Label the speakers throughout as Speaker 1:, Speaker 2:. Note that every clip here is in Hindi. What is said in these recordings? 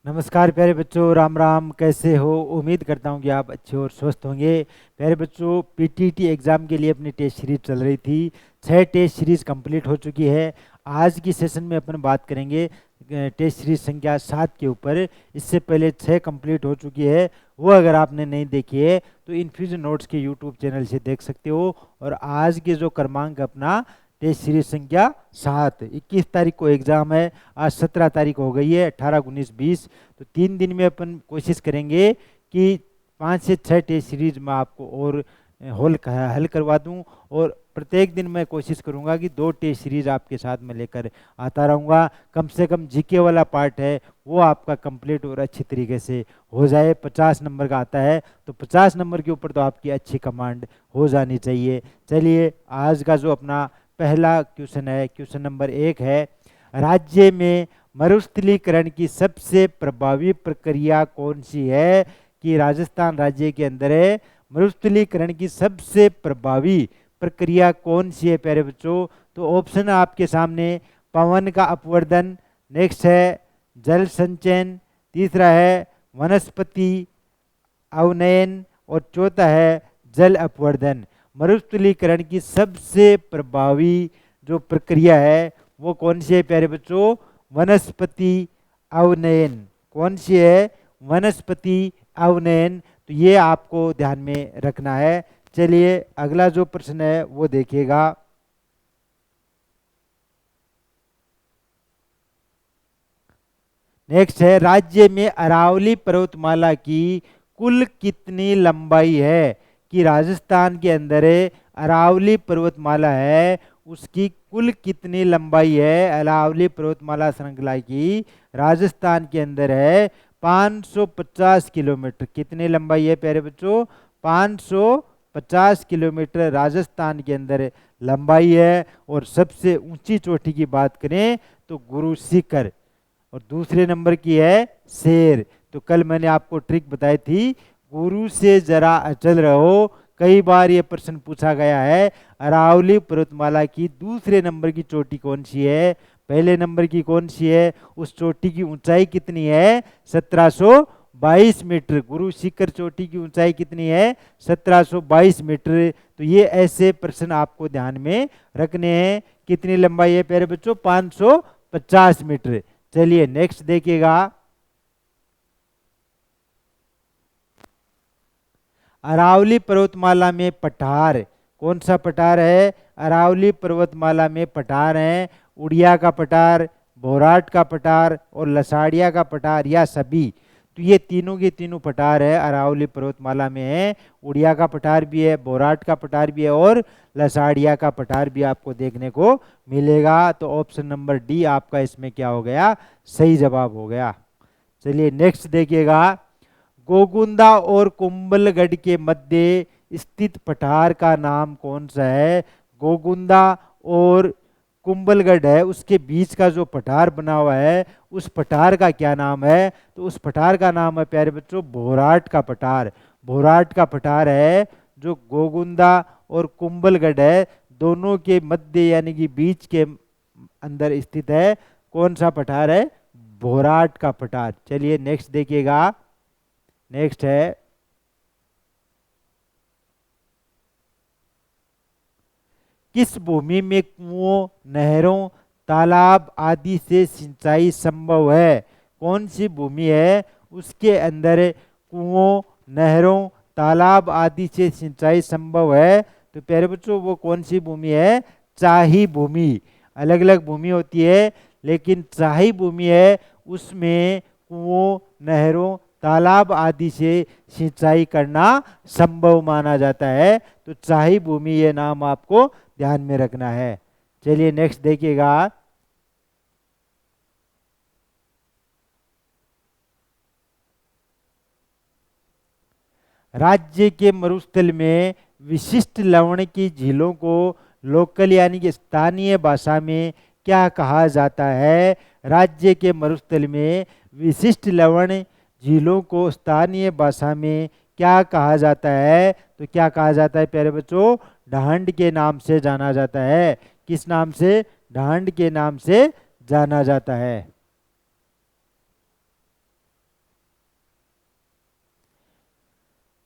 Speaker 1: नमस्कार प्यारे बच्चों, राम राम। कैसे हो? उम्मीद करता हूँ कि आप अच्छे और स्वस्थ होंगे। प्यारे बच्चों, पीटीटी एग्ज़ाम के लिए अपनी टेस्ट सीरीज चल रही थी। 6 टेस्ट सीरीज कंप्लीट हो चुकी है। आज की सेशन में अपन बात करेंगे टेस्ट सीरीज संख्या 7 के ऊपर। इससे पहले 6 कंप्लीट हो चुकी है। वो अगर आपने नहीं देखी है तो इन्फ्यूजन नोट्स के यूट्यूब चैनल से देख सकते हो। और आज के जो क्रमांक अपना टेस्ट सीरीज संख्या 7, 21 तारीख को एग्ज़ाम है। आज 17 तारीख हो गई है, 18, 19, 20। तो 3 दिन में अपन कोशिश करेंगे कि 5 से 6 टेस्ट सीरीज में आपको और हल करवा दूं। और प्रत्येक दिन मैं कोशिश करूंगा कि 2 टेस्ट सीरीज आपके साथ में लेकर आता रहूंगा। कम से कम जीके वाला पार्ट है वो आपका कंप्लीट और अच्छी तरीके से हो जाए। 50 नंबर का आता है तो 50 नंबर के ऊपर तो आपकी अच्छी कमांड हो जानी चाहिए। चलिए, आज का जो अपना पहला क्वेश्चन है, क्वेश्चन नंबर 1 है, राज्य में मरुस्थलीकरण की सबसे प्रभावी प्रक्रिया कौन सी है? कि राजस्थान राज्य के अंदर है, मरुस्थलीकरण की सबसे प्रभावी प्रक्रिया कौन सी है प्यारे बच्चों? तो ऑप्शन आपके सामने, पवन का अपवर्धन, नेक्स्ट है जल संचयन, तीसरा है वनस्पति अवनयन और चौथा है जल अपवर्धन। मरुस्थलीकरण की सबसे प्रभावी जो प्रक्रिया है वो कौन सी है प्यारे बच्चों? वनस्पति अवनयन। कौन सी है? वनस्पति अवनयन। तो ये आपको ध्यान में रखना है। चलिए, अगला जो प्रश्न है वो देखिएगा। नेक्स्ट है, राज्य में अरावली पर्वतमाला की कुल कितनी लंबाई है? कि राजस्थान के अंदर अरावली पर्वतमाला है, उसकी कुल कितनी लंबाई है? अरावली पर्वतमाला श्रृंखला की राजस्थान के अंदर है 550 किलोमीटर। कितनी लंबाई है प्यारे बच्चों? 550 किलोमीटर राजस्थान के अंदर लंबाई है। और सबसे ऊंची चोटी की बात करें तो गुरु शिखर, और दूसरे नंबर की है शेर। तो कल मैंने आपको ट्रिक बताई थी, गुरु से जरा अचल रहो। कई बार ये प्रश्न पूछा गया है। अरावली पर्वतमाला की दूसरे नंबर की चोटी कौन सी है? पहले नंबर की कौन सी है? उस चोटी की ऊंचाई कितनी है? 1722 मीटर। गुरु शिखर चोटी की ऊंचाई कितनी है? 1722 मीटर। तो ये ऐसे प्रश्न आपको ध्यान में रखने हैं। कितनी लंबाई है प्यारे बच्चों? 550 मीटर। चलिए नेक्स्ट देखिएगा। अरावली पर्वतमाला में पठार, कौन सा पठार है? अरावली पर्वतमाला में पठार है उड़िया का पठार, बोराट का पठार और लसाड़िया का पठार, या सभी। तो ये तीनों के तीनों पठार है अरावली पर्वतमाला में है। उड़िया का पठार भी है, बोराट का पठार भी है और लसाड़िया का पठार भी आपको देखने को मिलेगा। तो ऑप्शन नंबर डी आपका इसमें क्या हो गया? सही जवाब हो गया। चलिए नेक्स्ट देखिएगा। गोगुंदा और कुंभलगढ़ के मध्य स्थित पठार का नाम कौन सा है? गोगुंदा और कुंभलगढ़ है, उसके बीच का जो पठार बना हुआ है उस पठार का क्या नाम है? तो उस पठार का नाम है प्यारे बच्चों बोराट का पठार। बोराट का पठार है जो गोगुंदा और कुंभलगढ़ है दोनों के मध्य यानी कि बीच के अंदर स्थित है। कौन सा पठार है? बोराट का पठार। चलिए नेक्स्ट देखिएगा। नेक्स्ट है, किस भूमि में कुओं, नहरों, तालाब आदि से सिंचाई संभव है? कौन सी भूमि है उसके अंदर कुओं, नहरों, तालाब आदि से सिंचाई संभव है? तो प्यारे बच्चों वो कौन सी भूमि है? चाही भूमि। अलग अलग भूमि होती है लेकिन चाही भूमि है उसमें कुओं, नहरों, तालाब आदि से सिंचाई करना संभव माना जाता है। तो चाही भूमि ये नाम आपको ध्यान में रखना है। चलिए नेक्स्ट देखिएगा। राज्य के मरुस्थल में विशिष्ट लवण की झीलों को लोकल यानी कि स्थानीय भाषा में क्या कहा जाता है? राज्य के मरुस्थल में विशिष्ट लवण झीलों को स्थानीय भाषा में क्या कहा जाता है? तो क्या कहा जाता है प्यारे बच्चों? ढांड के नाम से जाना जाता है। किस नाम से? ढांड के नाम से जाना जाता है।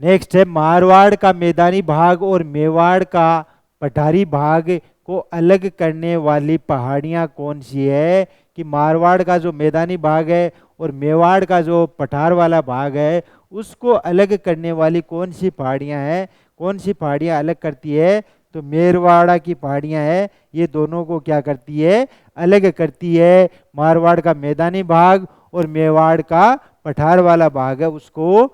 Speaker 1: नेक्स्ट है मारवाड़ का मैदानी भाग और मेवाड़ का पठारी भाग को अलग करने वाली पहाड़ियां कौन सी है? कि मारवाड़ का जो मैदानी भाग है और मेवाड़ का जो पठार वाला भाग है उसको अलग करने वाली कौन सी पहाड़ियां हैं? कौन सी पहाड़ियां अलग करती है? तो मेरवाड़ा की पहाड़ियां है, ये दोनों को क्या करती है? अलग करती है। मारवाड़ का मैदानी भाग और मेवाड़ का पठार वाला भाग है उसको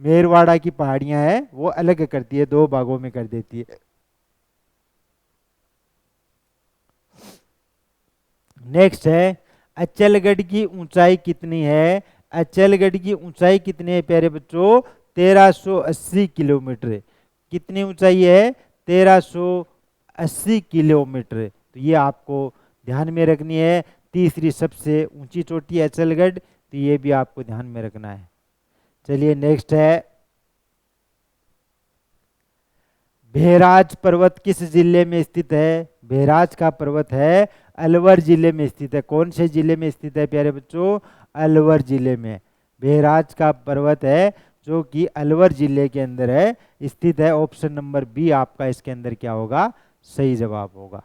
Speaker 1: मेरवाड़ा की पहाड़ियां है वो अलग करती है, दो भागों में कर देती है। नेक्स्ट है अचलगढ़ की ऊंचाई कितनी है? अचलगढ़ की ऊंचाई कितनी है प्यारे बच्चों? 1380 किलोमीटर। कितनी ऊंचाई है? 1380 किलोमीटर। तो ये आपको ध्यान में रखनी है। तीसरी सबसे ऊंची चोटी है अचलगढ़, तो ये भी आपको ध्यान में रखना है। चलिए नेक्स्ट है भेराज पर्वत किस जिले में स्थित है? भेराज का पर्वत है अलवर जिले में स्थित है। कौन से जिले में स्थित है प्यारे बच्चों? अलवर जिले में भेराज का पर्वत है जो कि अलवर जिले के अंदर है स्थित है। ऑप्शन नंबर बी आपका इसके अंदर क्या होगा? सही जवाब होगा।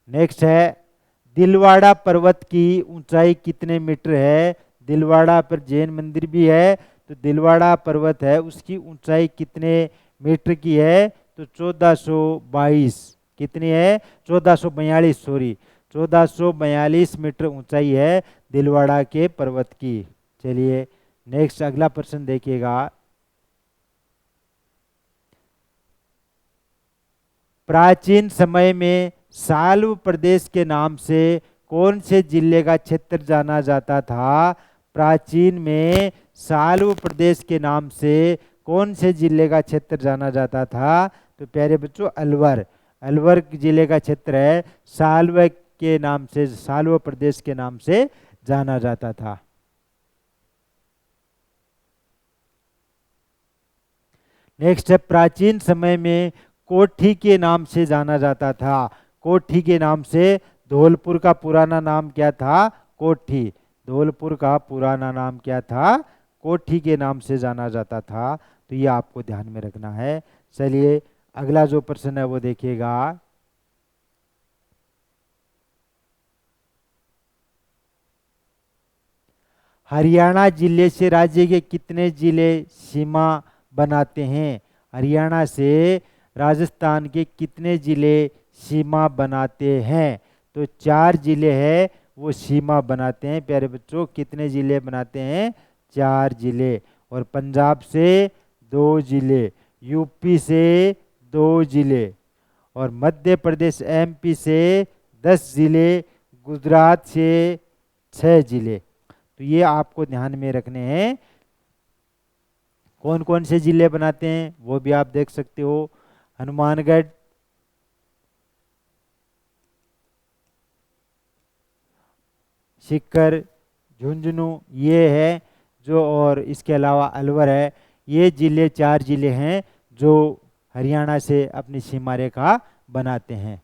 Speaker 1: नेक्स्ट है दिलवाड़ा पर्वत की ऊंचाई कितने मीटर है? दिलवाड़ा पर जैन मंदिर भी है, तो दिलवाड़ा पर्वत है उसकी ऊंचाई कितने मीटर की है? तो 1422। कितनी है? 1442, सॉरी 1442 मीटर ऊंचाई है दिलवाड़ा के पर्वत की। चलिए नेक्स्ट अगला प्रश्न देखिएगा। प्राचीन समय में साल्व प्रदेश के नाम से कौन से जिले का क्षेत्र जाना जाता था? प्राचीन में साल्व प्रदेश के नाम से कौन से जिले का क्षेत्र जाना जाता था? तो प्यारे बच्चों अलवर, अलवर जिले का क्षेत्र है साल्व के नाम से, साल्व प्रदेश के नाम से जाना जाता था। नेक्स्ट है प्राचीन समय में कोठी के नाम से जाना जाता था। कोठी के नाम से धौलपुर का पुराना नाम क्या था? कोठी। धौलपुर का पुराना नाम क्या था? कोठी के नाम से जाना जाता था। तो ये आपको ध्यान में रखना है। चलिए अगला जो प्रश्न है वो देखिएगा। हरियाणा जिले से राज्य के कितने जिले सीमा बनाते हैं? हरियाणा से राजस्थान के कितने जिले सीमा बनाते हैं? तो 4 जिले हैं वो सीमा बनाते हैं प्यारे बच्चों। कितने जिले बनाते हैं? 4 जिले। और पंजाब से 2 जिले, यूपी से 2 जिले, और मध्य प्रदेश एमपी से 10 जिले, गुजरात से 6 जिले। तो ये आपको ध्यान में रखने हैं। कौन कौन से जिले बनाते हैं वो भी आप देख सकते हो। हनुमानगढ़, सीकर, झुंझुनू ये है जो, और इसके अलावा अलवर है। ये जिले 4 जिले हैं जो हरियाणा से अपनी सीमा रेखा बनाते हैं।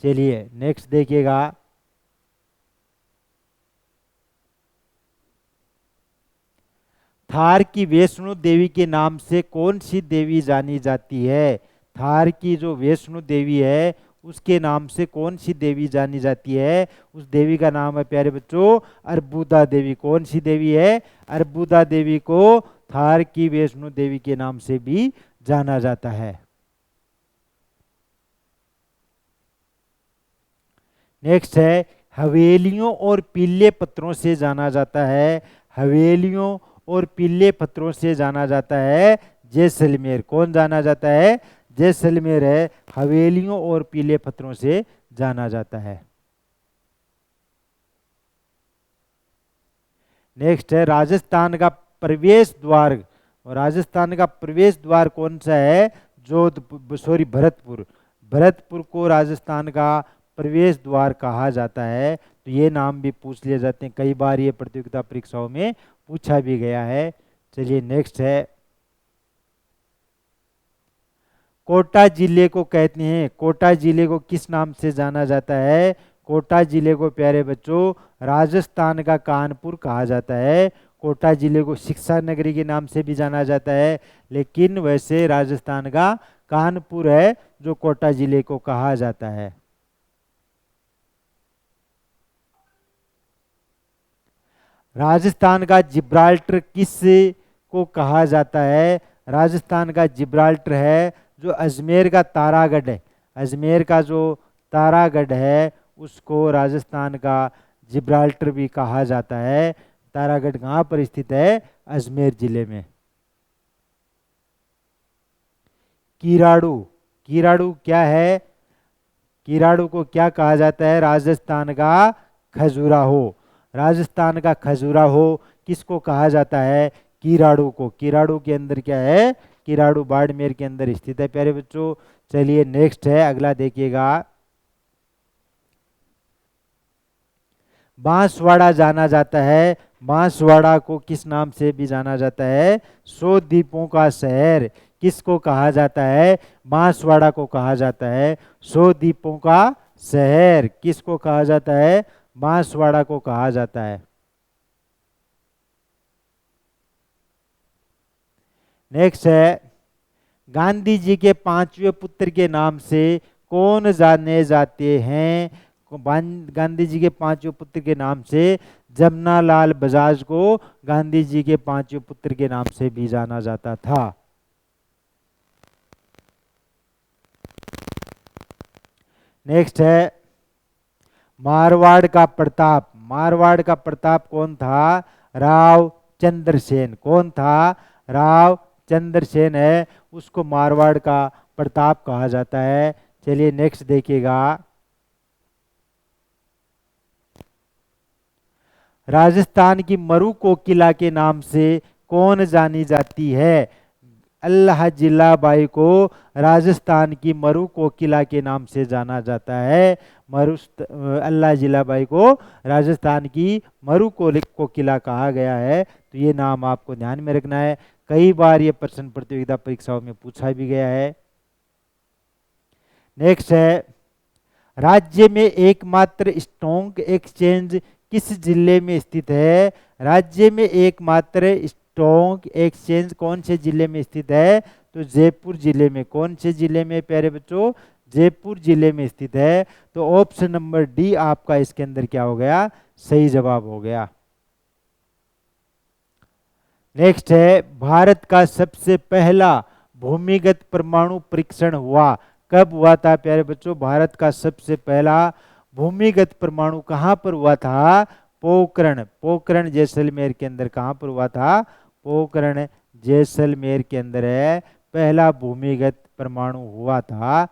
Speaker 1: चलिए नेक्स्ट देखिएगा। थार की वैष्णो देवी के नाम से कौन सी देवी जानी जाती है? थार की जो वैष्णो देवी है उसके नाम से कौन सी देवी जानी जाती है? उस देवी का नाम है प्यारे बच्चों अर्बुदा देवी। कौन सी देवी है? अर्बुदा देवी को थार की वैष्णो देवी के नाम से भी जाना जाता है। नेक्स्ट है हवेलियों और पीले पत्थरों से जाना जाता है। हवेलियों और पीले पत्थरों से जाना जाता है जैसलमेर। कौन जाना जाता है? जैसलमेर है हवेलियों और पीले पत्थरों से जाना जाता है। नेक्स्ट है राजस्थान का प्रवेश द्वार, और राजस्थान का प्रवेश द्वार कौन सा है? जोधपुर, सॉरी भरतपुर। भरतपुर को राजस्थान का प्रवेश द्वार कहा जाता है। तो ये नाम भी पूछ लिए जाते हैं, कई बार ये प्रतियोगिता परीक्षाओं में पूछा भी गया है। चलिए नेक्स्ट है कोटा जिले को कहते हैं, कोटा जिले को किस नाम से जाना जाता है? कोटा जिले को प्यारे बच्चों राजस्थान का कानपुर कहा जाता है। कोटा जिले को शिक्षा नगरी के नाम से भी जाना जाता है, लेकिन वैसे राजस्थान का कानपुर है जो कोटा जिले को कहा जाता है। राजस्थान का जिब्राल्टर किस को कहा जाता है? राजस्थान का जिब्राल्टर है जो अजमेर का तारागढ़ है, अजमेर का जो तारागढ़ है उसको राजस्थान का जिब्राल्टर भी कहा जाता है। तारागढ़ कहाँ पर स्थित है? अजमेर जिले में। कीराड़ू, कीराड़ू क्या है? कीराड़ू को क्या कहा जाता है? राजस्थान का खजुराहो, राजस्थान का खजुराहो किसको कहा जाता है? कीराड़ू को। कीराड़ू के अंदर क्या है? कीराड़ू बाड़मेर के अंदर स्थित है प्यारे बच्चों। चलिए नेक्स्ट है, अगला देखिएगा। बांसवाड़ा जाना जाता है, बांसवाड़ा को किस नाम से भी जाना जाता है? 100 द्वीपों का शहर किसको कहा जाता है? बांसवाड़ा को कहा जाता है 100 द्वीपों का शहर। किसको कहा जाता है? बांसवाड़ा को कहा जाता है। नेक्स्ट है, गांधी जी के 5वें पुत्र के नाम से कौन जाने जाते हैं? गांधी जी के 5वें पुत्र के नाम से जमनालाल बजाज को गांधी जी के 5वें पुत्र के नाम से भी जाना जाता था। नेक्स्ट है, मारवाड़ का प्रताप, मारवाड़ का प्रताप कौन था? राव चंद्रसेन। कौन था? राव चंद्रसेन है, उसको मारवाड़ का प्रताप कहा जाता है। चलिए नेक्स्ट देखिएगा। राजस्थान की मरु कोकिला के नाम से कौन जानी जाती है? अल्लाह जिलाबाई को राजस्थान की मरु कोकिला के नाम से जाना जाता है। अल्लाह जिलाबाई को राजस्थान की मरु कोकिला कहा गया है, तो ये नाम आपको ध्यान में रखना है। कई बार ये प्रश्न प्रतियोगिता परीक्षाओं में पूछा भी गया है। नेक्स्ट है, राज्य में एकमात्र स्टॉक एक्सचेंज किस जिले में स्थित है? राज्य में एकमात्र स्टॉक एक्सचेंज कौन से जिले में स्थित है? तो जयपुर जिले में। कौन से जिले में प्यारे बच्चों? जयपुर जिले में स्थित है। तो ऑप्शन नंबर डी आपका इसके अंदर क्या हो गया? सही जवाब हो गया। नेक्स्ट है, भारत का सबसे पहला भूमिगत परमाणु परीक्षण हुआ कब हुआ था प्यारे बच्चों? भारत का सबसे पहला भूमिगत परमाणु कहां पर हुआ था? पोखरण, पोखरण जैसलमेर के अंदर। कहां पर हुआ था? पोखरण जैसलमेर के अंदर है पहला भूमिगत परमाणु हुआ था,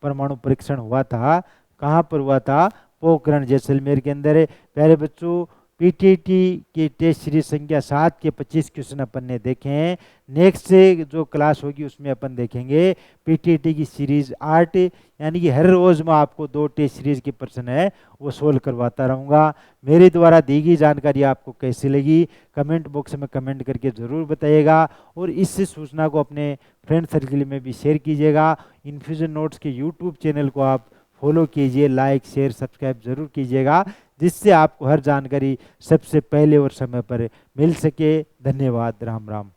Speaker 1: परमाणु परीक्षण हुआ था। कहां पर हुआ था? पोखरण जैसलमेर के अंदर है। प्यारे बच्चों, पीटीटी की टेस्ट सीरीज संख्या 7 के 25 क्वेश्चन अपन ने देखे हैं। नेक्स्ट से जो क्लास होगी उसमें अपन देखेंगे पीटीटी की सीरीज 8, यानी कि हर रोज मैं आपको 2 टेस्ट सीरीज के प्रश्न है वो सोल्व करवाता रहूँगा। मेरे द्वारा दी गई जानकारी आपको कैसी लगी कमेंट बॉक्स में कमेंट करके ज़रूर बताइएगा, और इस सूचना को अपने फ्रेंड सर्किल में भी शेयर कीजिएगा। इन्फ्यूजन नोट्स के यूट्यूब चैनल को आप फॉलो कीजिए, लाइक शेयर सब्सक्राइब जरूर कीजिएगा, जिससे आपको हर जानकारी सबसे पहले और समय पर मिल सके। धन्यवाद। राम राम।